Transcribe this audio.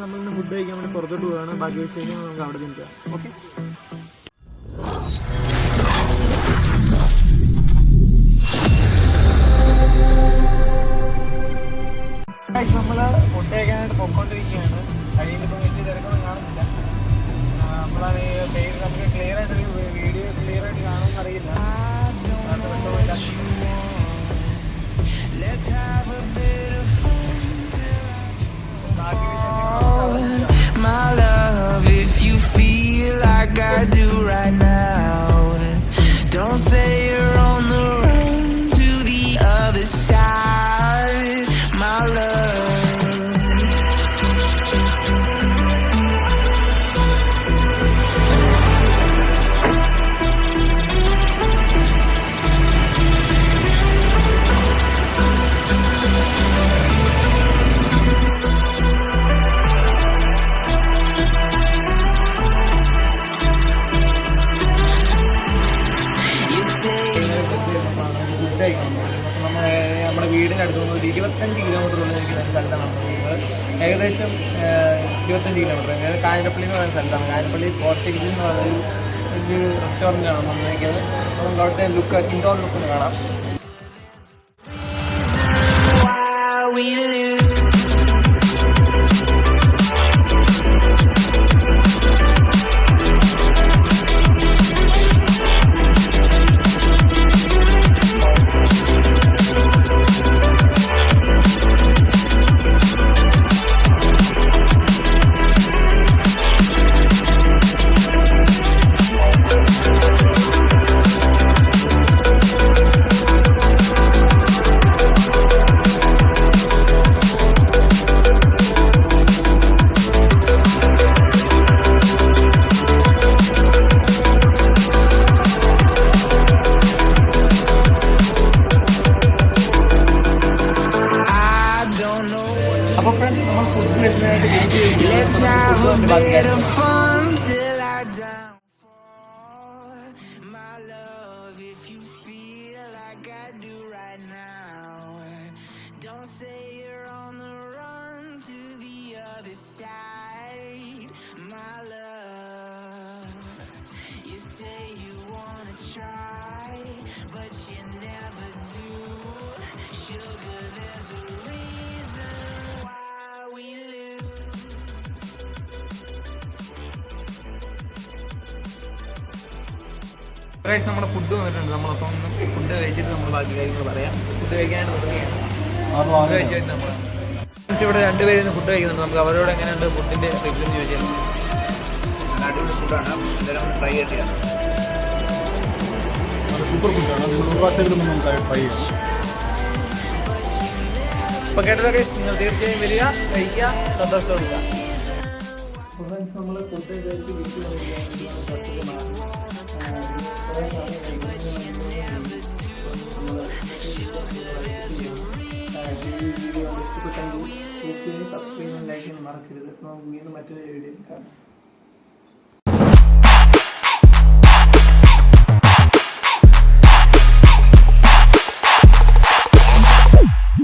നമ്മളിന്ന് ഫുഡ് കഴിക്കാൻ വേണ്ടി പുറത്തോട്ട് പോവുകയാണ്. ബാക്കി വിശേഷം നമുക്ക് അവിടെ നിൽക്കാം. ഓക്കെ, നമ്മൾ ഫുഡ് കഴിക്കാനായിട്ട് പൊയ്ക്കൊണ്ടിരിക്കുകയാണ്. കഴിയുമ്പോൾ വലിയ തിരക്കൊന്നും കാണുന്നില്ല. നമ്മളാണ് പേര് നമുക്ക് ക്ലിയർ ആയിട്ടൊരു വീഡിയോ ക്ലിയർ ആയിട്ട് കാണുമെന്ന് അറിയില്ല. My love, if you feel like I do right now, don't say you're on the run to the other side, my love. നമ്മുടെ വീടിൻ്റെ അടുത്ത് നിന്ന് ഒരു 25 കിലോമീറ്റർ ഉള്ള സ്ഥലത്താണ് നമ്മുടെ വീട്. ഏകദേശം 25 കിലോമീറ്റർ. അതായത് കാഞ്ഞിരപ്പള്ളി എന്ന് പറയുന്ന സ്ഥലത്താണ്. കാഞ്ഞിരപ്പള്ളി പോർച്ചുഗീസ് എന്ന് പറയുന്ന ഒരു റെസ്റ്റോറൻറ്റാണ് വന്നിരിക്കുന്നത്. നമുക്ക് അവിടുത്തെ ലുക്ക്, ഇൻഡോർ ലുക്ക് ഒന്ന് കാണാം. അപ്പോൾ ഫ്രണ്ട്സ്, നമ്മൾ ഫുഡ് വരുന്നതായിട്ട് വെയിറ്റ് നമ്മുടെ ഫുഡ് വന്നിട്ടുണ്ട്. നമ്മളപ്പം ഫുഡ് കഴിച്ചിട്ട് നമ്മൾ ബാക്കി കാര്യങ്ങൾ പറയാം. ഫുഡ് കഴിക്കാനായിട്ട് തുടങ്ങിയാണ്. ഇവിടെ രണ്ടുപേരും ഫുഡ് കഴിക്കുന്നുണ്ട്. നമുക്ക് അവരോട് എങ്ങനെയുണ്ട് ഫുഡിൻ്റെ റിവ്യൂ ചോദിച്ചാൽ. അടിപൊളി ഫുഡാണ്, എന്തായാലും ട്രൈ ചെയ്തിട്ടാണ്. സൂപ്പർ ഫുഡാണ്. ട്രൈ ചെയ്യാം. അപ്പോൾ കേട്ടതൊക്കെ നിങ്ങൾ തീർച്ചയായും വരിക, കഴിക്കുക, സന്തോഷത്തോടുക. നമ്മൾ ഫുഡ് കഴിച്ച് വീട്ടിൽ സബ്സ്ക്രൈബ് ലൈക്ക് മറക്കരുത്. നമുക്ക് വീണ്ടും മറ്റൊരു വീഡിയോയിൽ കാണാം.